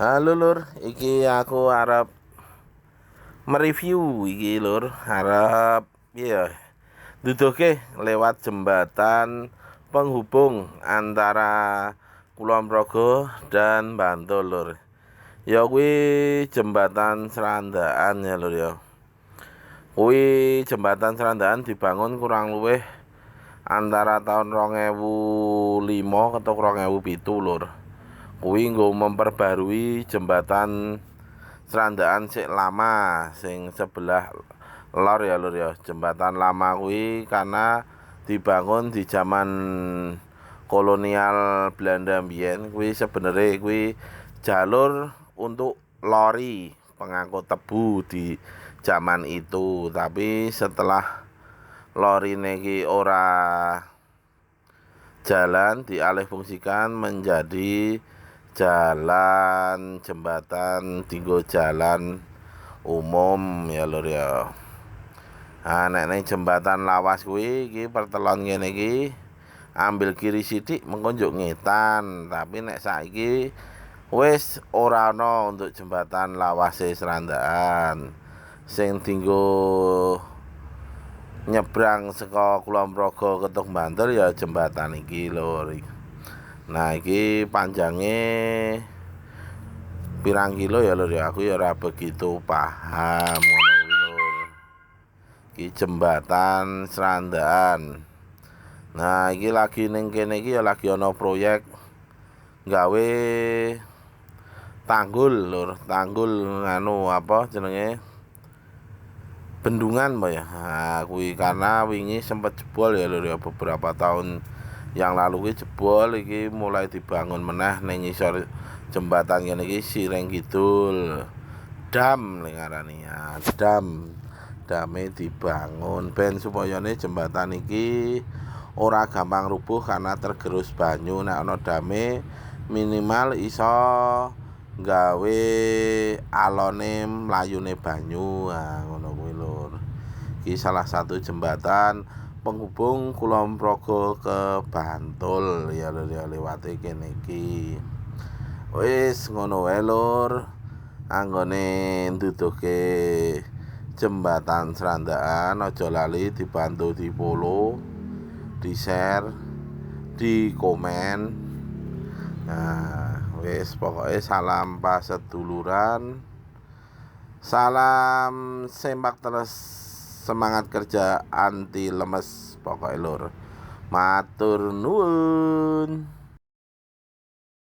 Halo Lur, iki aku arep mereview iki Lur, arep iya duduhke lewat jembatan penghubung antara Kulon Progo dan Bantul Lur. Ya kuwi jembatan Serandaan ya Lur ya. Kuwi jembatan Serandaan dibangun kurang luwih antara tahun 2005 atau 2007 Lur. Kuwi nggo memperbarui jembatan Serandaan sik lama sing sebelah lor ya Lur ya. Jembatan lama kuwi karena dibangun di zaman kolonial Belanda mbiyen. Kuwi sebenarnya kuwi jalur untuk lori pengangkut tebu di zaman itu, tapi setelah lorine iki ora jalan dialihfungsikan menjadi jalan jembatan tinggo jalan umum ya Lur ya. Nah, nek jembatan lawas kuwi iki pertelon ngene iki ambil kiri sithik mengko njuk ngetan, tapi nek saiki wis ora ana untuk jembatan lawase Serandaan. Sing tinggo nyebrang saka Kulon Progo ketuk Bantul ya jembatan iki Lur. Nah, iki panjangnya pirang kilo ya Lur ya, aku ya ora begitu paham ngono kuwi Lur. Iki jembatan Serandaan. Nah, iki lagi ning kene iki ya lagi ana proyek gawe tanggul Lur, tanggul anu apa jenenge? Bendungan apa ya. Nah, kuwi karena wingi sempet jebol ya Lur ya, beberapa tahun yang lalu kuwi jebol, iki mulai dibangun meneh ning ngisor jembatan kene iki Sireng Kidul. Dam ning ngarani ya, dame dibangun ben supayane jembatan iki ora gampang rubuh karena tergerus banyu. Nek ana dame minimal iso gawe alone mlayune banyu. Nah, ngono kuwi Lur. Iki salah satu jembatan penghubung Kulon Progo ke Bantul ya Lur ya, lewate kene iki. Wis ngono wae Lur. Anggone nduduhke jembatan Serandaan aja lali dibantu di follow, di share, di komen. Nah, wis pokoknya salam paseduluran. Salam sempak terus, semangat kerja anti lemes pokoknya Lur. Matur nuwun.